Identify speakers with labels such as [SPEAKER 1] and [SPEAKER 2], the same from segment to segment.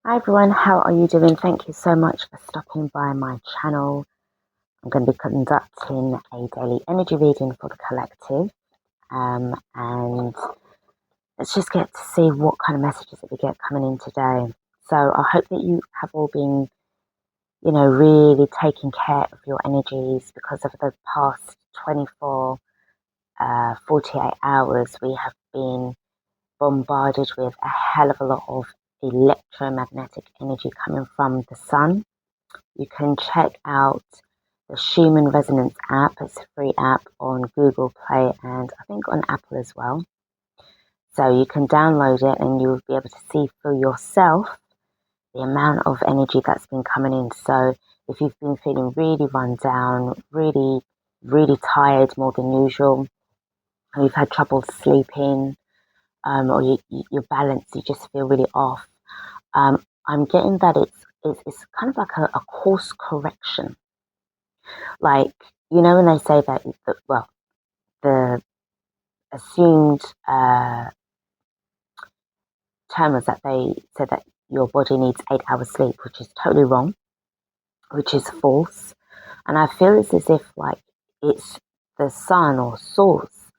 [SPEAKER 1] Hi everyone, how are you doing? Thank you so much for stopping by my channel. I'm going to be conducting a daily energy reading for the collective, and let's just get to see what kind of messages that we get coming in today. So I hope that you have all been, really taking care of your energies, because over the past 24, 48 hours, we have been bombarded with a hell of a lot of electromagnetic energy coming from the sun. You can check out the Schumann Resonance app. It's a free app on Google Play and I think on Apple as well. So you can download it and you'll be able to see for yourself the amount of energy that's been coming in. So if you've been feeling really run down, really, really tired more than usual, or you've had trouble sleeping, or your balance, you just feel really off, I'm getting that it's kind of like a course correction. Like, when they say that, well, the assumed term was that they said that your body needs 8 hours sleep, which is totally wrong, which is false. And I feel it's as if like it's the sun or source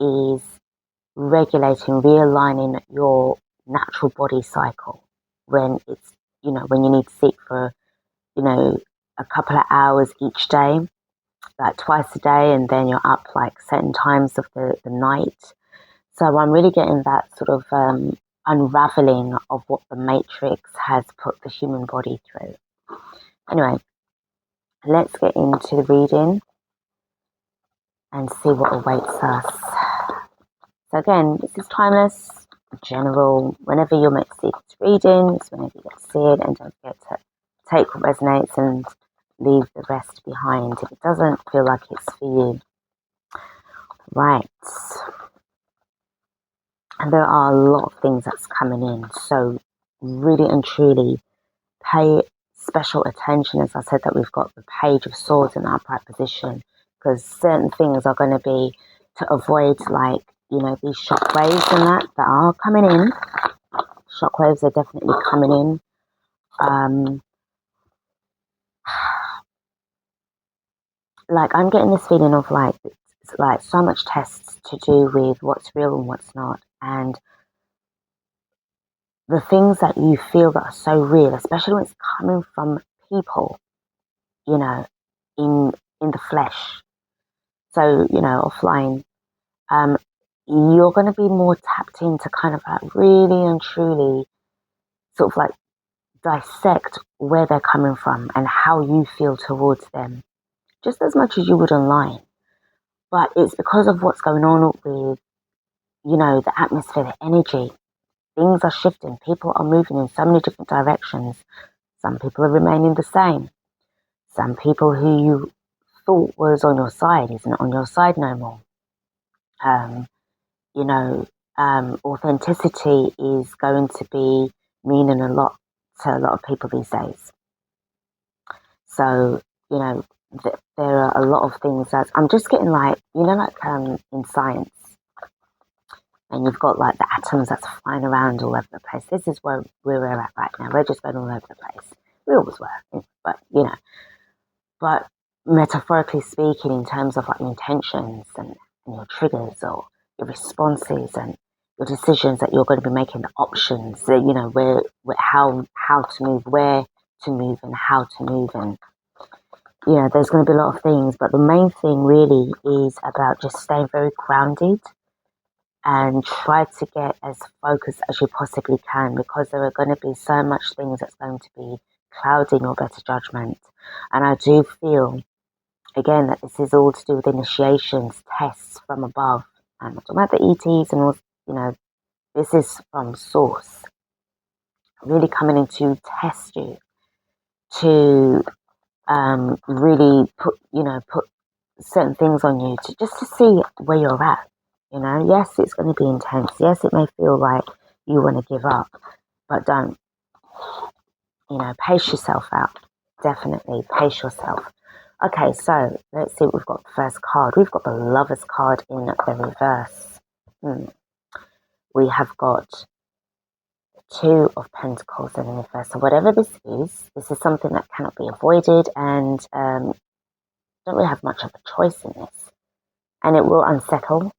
[SPEAKER 1] is regulating, realigning your natural body cycle when it's, when you need to sleep for, a couple of hours each day, like twice a day, and then you're up like certain times of the night. So I'm really getting that sort of unraveling of what the matrix has put the human body through. Anyway, let's get into the reading and see what awaits us. So again, this is timeless, general. Whenever you're meant to see this reading, it's whenever you get to see it, and don't forget to take what resonates and leave the rest behind if it doesn't feel like it's for you. Right. And there are a lot of things that's coming in. So really and truly pay special attention. As I said, that we've got the Page of Swords in upright position, because certain things are going to be to avoid, like, these shock waves and that are coming in. Shock waves are definitely coming in. Like, I'm getting this feeling of like, it's like so much tests to do with what's real and what's not. And the things that you feel that are so real, especially when it's coming from people, in the flesh. So, offline, you're going to be more tapped into kind of like really and truly sort of like dissect where they're coming from and how you feel towards them, just as much as you would online. But it's because of what's going on with, the atmosphere, the energy. Things are shifting. People are moving in so many different directions. Some people are remaining the same. Some people who you thought was on your side isn't on your side no more. You know, authenticity is going to be meaning a lot to a lot of people these days. So, there are a lot of things that I'm just getting like, in science, and you've got like the atoms that's flying around all over the place. This is where we're at right now. We're just going all over the place. We always were, but metaphorically speaking, in terms of like your intentions and your triggers or your responses and your decisions that you're going to be making, the options, where how to move, where to move, and how to move, and there's going to be a lot of things, but the main thing really is about just staying very grounded and try to get as focused as you possibly can, because there are going to be so much things that's going to be clouding your better judgment. And I do feel, again, that this is all to do with initiations, tests from above. I'm not talking about the ETs and all, this is from source, really coming in to test you, to really put certain things on you, just to see where you're at. Yes, it's going to be intense. Yes, it may feel like you want to give up, but don't. Pace yourself out. Definitely pace yourself. Okay, so let's see what we've got. The first card. We've got the Lovers card in the reverse. We have got Two of Pentacles in the reverse. So whatever this is something that cannot be avoided, and don't really have much of a choice in this. And it will unsettle,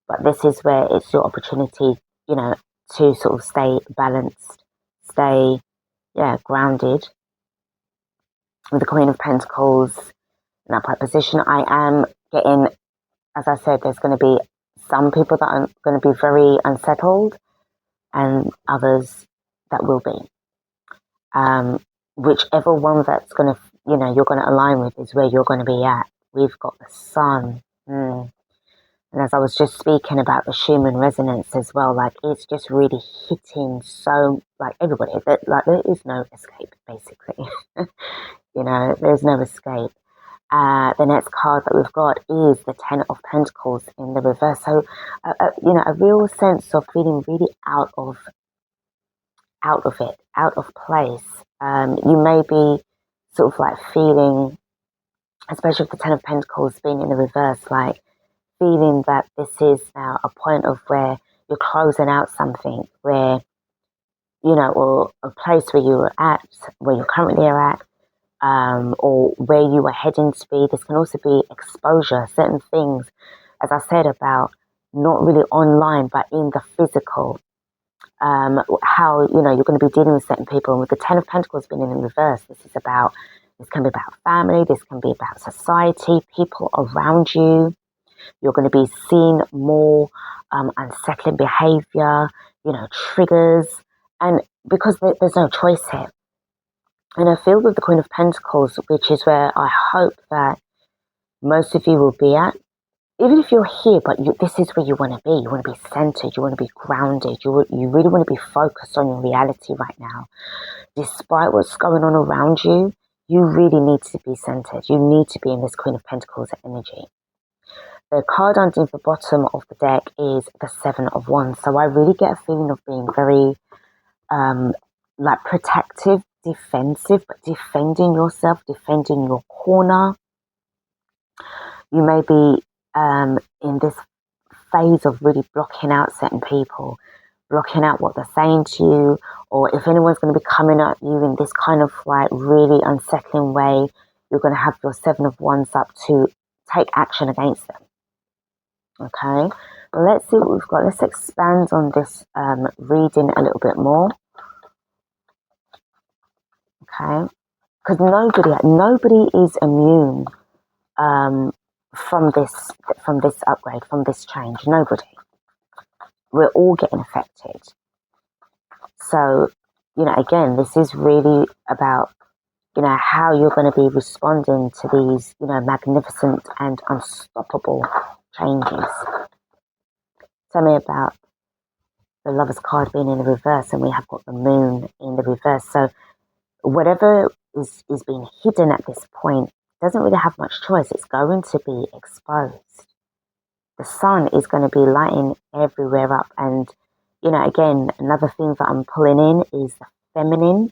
[SPEAKER 1] but this is where it's your opportunity, you know, to sort of stay balanced, stay, grounded. With the Queen of Pentacles in upright position, I am getting, as I said, there's going to be some people that are going to be very unsettled and others that will be. Whichever one that's going to, you're going to align with is where you're going to be at. We've got the Sun. And as I was just speaking about the Schumann resonance as well, like it's just really hitting so, like everybody, that like there is no escape, basically. There's no escape. The next card that we've got is the Ten of Pentacles in the reverse. So, a real sense of feeling really out of it, out of place. You may be sort of like feeling, especially with the Ten of Pentacles being in the reverse, like feeling that this is now a point of where you're closing out something, where, or a place where you were at, where you currently are at, or where you were heading to be. This can also be exposure, certain things, as I said, about not really online, but in the physical. How, you're going to be dealing with certain people. And with the Ten of Pentacles being in the reverse, this can be about family, this can be about society, people around you. You're going to be seeing more unsettling behavior, triggers, and because there's no choice here. And I feel with the Queen of Pentacles, which is where I hope that most of you will be at, even if you're here, but this is where you want to be. You want to be centered. You want to be grounded. You really want to be focused on your reality right now. Despite what's going on around you, you really need to be centered. You need to be in this Queen of Pentacles energy. The card underneath the bottom of the deck is the Seven of Wands. So I really get a feeling of being very protective, defensive, but defending yourself, defending your corner. You may be in this phase of really blocking out certain people, blocking out what they're saying to you, or if anyone's going to be coming at you in this kind of like really unsettling way, you're going to have your Seven of Wands up to take action against them. Okay, well, let's see what we've got. Let's expand on this reading a little bit more. Okay, because nobody is immune from this upgrade, from this change. Nobody. We're all getting affected. So, again, this is really about, how you're going to be responding to these, magnificent and unstoppable changes. Tell me about the Lover's card being in the reverse, and we have got the Moon in the reverse. So whatever is being hidden at this point doesn't really have much choice. It's going to be exposed. The Sun is going to be lighting everywhere up. And, again, another thing that I'm pulling in is the feminine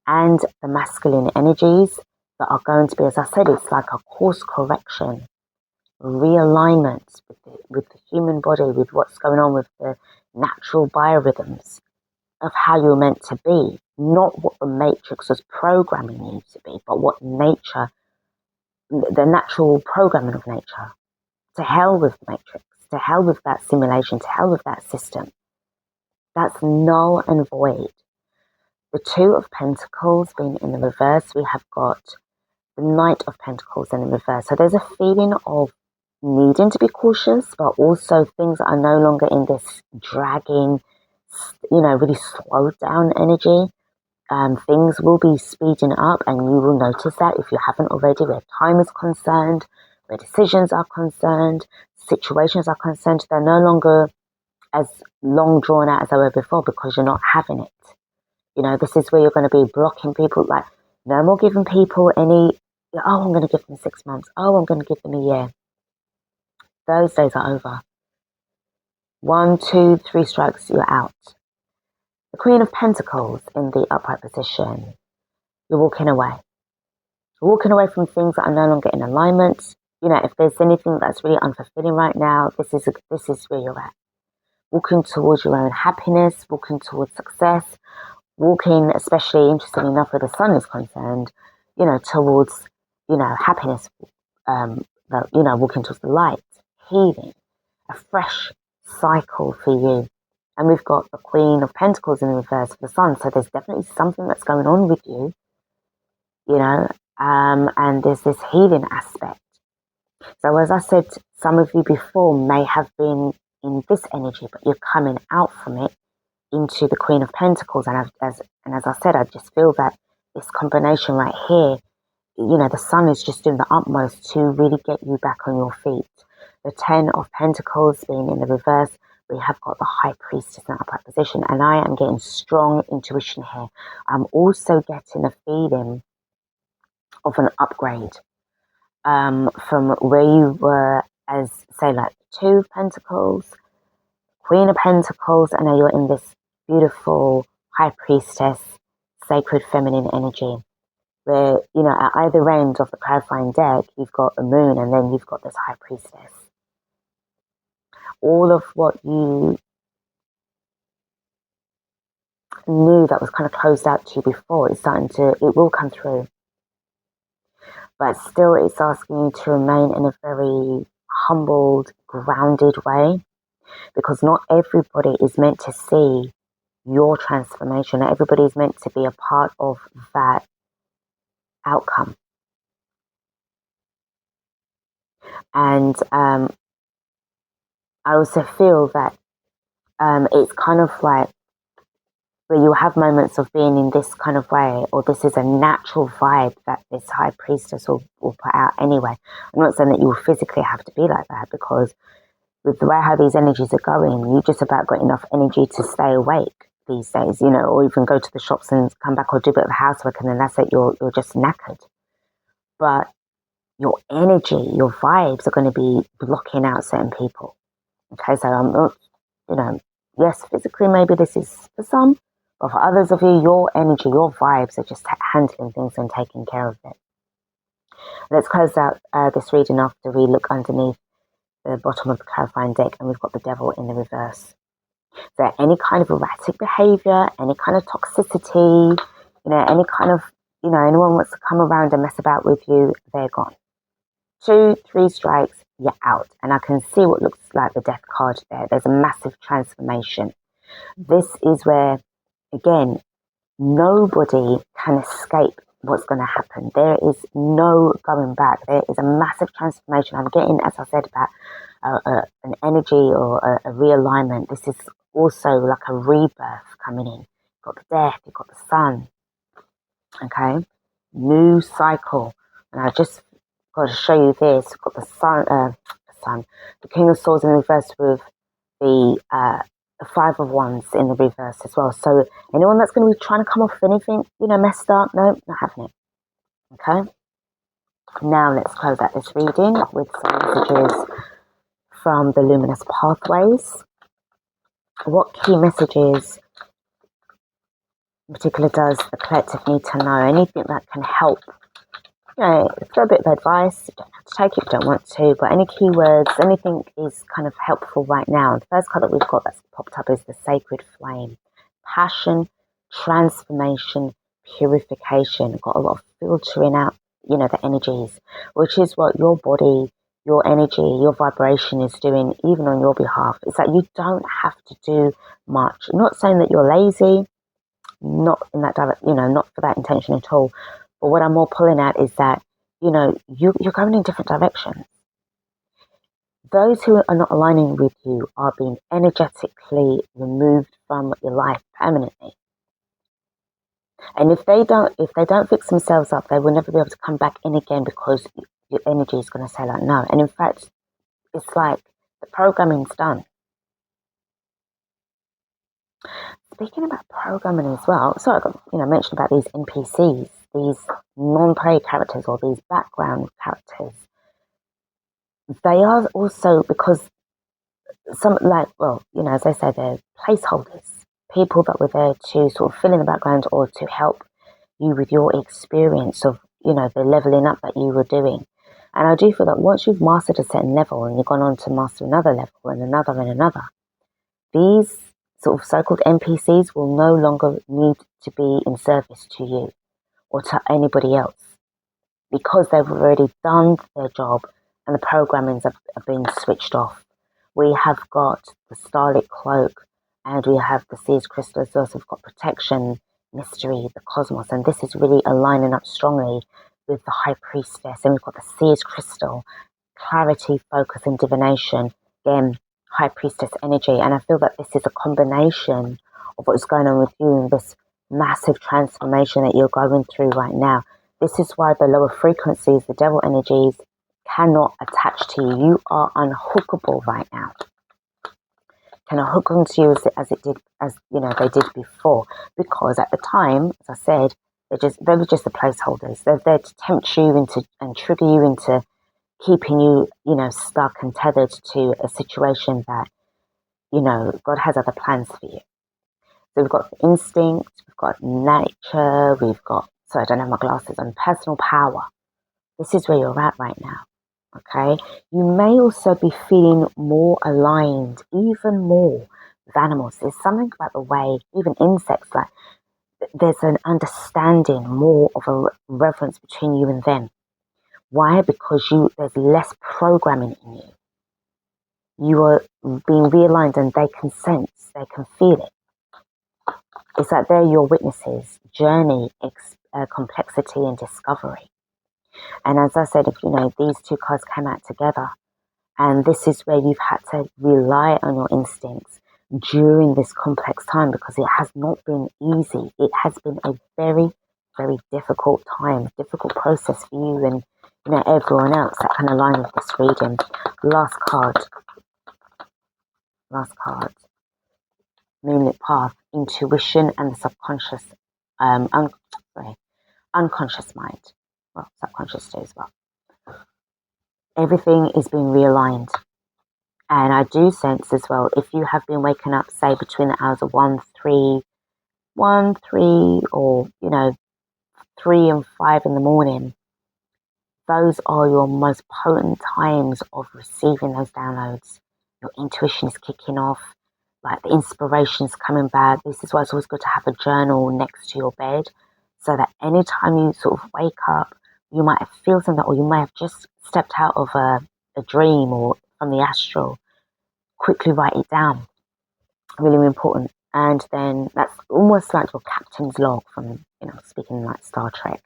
[SPEAKER 1] and the masculine energies that are going to be, as I said, it's like a course correction, realignment with the human body, with what's going on with the natural biorhythms of how you're meant to be, not what the matrix was programming you to be, but what nature, the natural programming of nature. To hell with the matrix, to hell with that simulation, to hell with that system. That's null and void. The Two of Pentacles being in the reverse, we have got the Knight of Pentacles in the reverse. So there's a feeling of needing to be cautious, but also things are no longer in this dragging, really slowed down energy. Things will be speeding up, and you will notice that if you haven't already, where time is concerned, where decisions are concerned, situations are concerned, they're no longer as long drawn out as they were before because you're not having it. This is where you're going to be blocking people, like no more giving people any, I'm going to give them 6 months. Oh, I'm going to give them a year. Those days are over. 1, 2, 3 strikes, you're out. The Queen of Pentacles in the upright position, you're walking away. You're walking away from things that are no longer in alignment. If there's anything that's really unfulfilling right now, this is where you're at. walking towards your own happiness, walking towards success, walking, especially interestingly enough where the sun is concerned, towards, happiness, walking towards the light, healing, a fresh cycle for you. And we've got the Queen of Pentacles in the reverse of the sun. So there's definitely something that's going on with you, and there's this healing aspect. So as I said, some of you before may have been in this energy, but you're coming out from it into the Queen of Pentacles. And as I said, I just feel that this combination right here, the sun is just doing the utmost to really get you back on your feet. The 10 of Pentacles being in the reverse, we have got the High Priestess in an upright position, and I am getting strong intuition here. I'm also getting a feeling of an upgrade from where you were as, say, like 2 of Pentacles, Queen of Pentacles, and now you're in this beautiful High Priestess, sacred feminine energy, where, at either end of the clarifying deck, you've got the moon and then you've got this High Priestess. All of what you knew that was kind of closed out to you before is it will come through. But still, it's asking you to remain in a very humbled, grounded way, because not everybody is meant to see your transformation. Not everybody is meant to be a part of that outcome. And I also feel that it's kind of like where you have moments of being in this kind of way, or this is a natural vibe that this High Priestess will put out anyway. I'm not saying that you will physically have to be like that, because with the way how these energies are going, you just about got enough energy to stay awake these days, or even go to the shops and come back or do a bit of housework, and then that's it, you're just knackered. But your energy, your vibes are going to be blocking out certain people. Okay, so I'm not, yes, physically maybe this is for some, but for others of you, your energy, your vibes are just handling things and taking care of it. Let's close out this reading after we look underneath the bottom of the clarifying deck, and we've got the Devil in the reverse. So any kind of erratic behavior, any kind of toxicity, any kind of, anyone wants to come around and mess about with you, they're gone. 2, 3 strikes, you're out. And I can see what looks like the Death card there. There's a massive transformation. This is where, again, nobody can escape what's going to happen. There is no going back. There is a massive transformation. I'm getting, as I said, about an energy or a realignment. This is also like a rebirth coming in. You've got the death, you've got the sun. Okay, new cycle. And I just got to show you this. We've got the King of Swords in reverse with the 5 of Wands in the reverse as well. So anyone that's going to be trying to come off anything, messed up, no, not having it. Okay. Now let's close out this reading with some messages from the Luminous Pathways. What key messages in particular does the collective need to know? Anything that can help. For a bit of advice, you don't have to take it if you don't want to, but any keywords, anything is kind of helpful right now. The first card that we've got that's popped up is the Sacred Flame. Passion, transformation, purification. Got a lot of filtering out, the energies, which is what your body, your energy, your vibration is doing, even on your behalf. It's like you don't have to do much. I'm not saying that you're lazy, not in that direct, not for that intention at all. But what I'm more pulling at is that, you're going in different directions. Those who are not aligning with you are being energetically removed from your life permanently. And if they don't fix themselves up, they will never be able to come back in again, because your energy is going to say like no. And in fact, it's like the programming's done. Speaking about programming as well, so I got mentioned about these NPCs, these non-play characters or these background characters. They are also, because some, as I say, they're placeholders, people that were there to sort of fill in the background or to help you with your experience of, the leveling up that you were doing. And I do feel that once you've mastered a certain level and you've gone on to master another level and another and another, these sort of so-called NPCs will no longer need to be in service to you or to anybody else, because they've already done their job and the programmings have been switched off. We have got the Starlit Cloak and we have the Seers Crystal as well. So we've got protection, mystery, the cosmos, and this is really aligning up strongly with the High Priestess. And we've got the Seers Crystal, clarity, focus, and divination. Again, High Priestess energy. And I feel that this is a combination of what's going on with you and this massive transformation that you're going through right now. This is why the lower frequencies, the devil energies, cannot attach to you. You are unhookable right now. Cannot hook onto you as they did before, because at the time, as I said, they were just the placeholders. They're there to tempt you into and trigger you into keeping you, stuck and tethered to a situation that, God has other plans for you. So we've got instinct, we've got nature, we've got, so I don't have my glasses on, personal power. This is where you're at right now. Okay, you may also be feeling more aligned, even more with animals. There's something about the way, even insects, like there's an understanding, more of a reverence between you and them. Why? Because there's less programming in you. You are being realigned and they can sense, they can feel it. It's like they're your witnesses, journey, complexity and discovery. And as I said, if these two cards came out together, and this is where you've had to rely on your instincts during this complex time, because it has not been easy. It has been a very, very difficult time, difficult process for you and everyone else that can align with this reading. Last card. Moonlit Path, intuition and the subconscious, unconscious mind. Well, subconscious too as well. Everything is being realigned. And I do sense as well, if you have been waking up, say, between the hours of 1, 3, or, 3 and 5 in the morning, those are your most potent times of receiving those downloads. Your intuition is kicking off, like the inspiration's coming back. This is why it's always good to have a journal next to your bed, so that anytime you sort of wake up, you might have feel something, or you might have just stepped out of a dream or from the astral. Quickly write it down. Really important. And then that's almost like your captain's log from, speaking like Star Trek.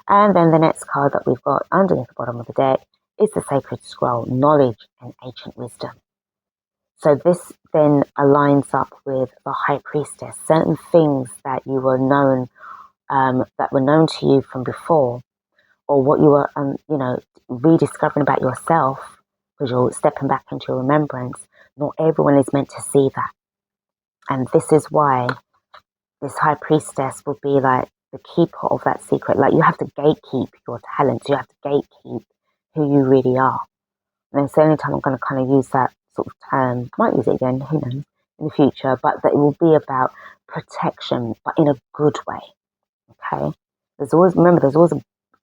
[SPEAKER 1] And then the next card that we've got underneath the bottom of the deck is the Sacred Scroll, knowledge and ancient wisdom. So this then aligns up with the High Priestess. Certain things that you were known, that were known to you from before, or what you were, rediscovering about yourself, because you're stepping back into your remembrance. Not everyone is meant to see that. And this is why this High Priestess will be like the keeper of that secret. Like, you have to gatekeep your talents. You have to gatekeep who you really are. And it's the only time I'm going to kind of use that sort of term. Might use it again, who knows, in the future. But that it will be about protection, but in a good way. Okay? There's always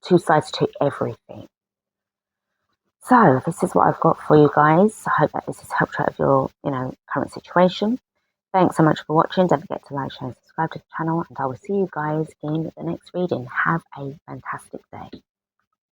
[SPEAKER 1] two sides to everything. So this is what I've got for you guys. I hope that this has helped you out of your, current situation. Thanks so much for watching. Don't forget to like, share, and subscribe to the channel. And I will see you guys in the next reading. Have a fantastic day.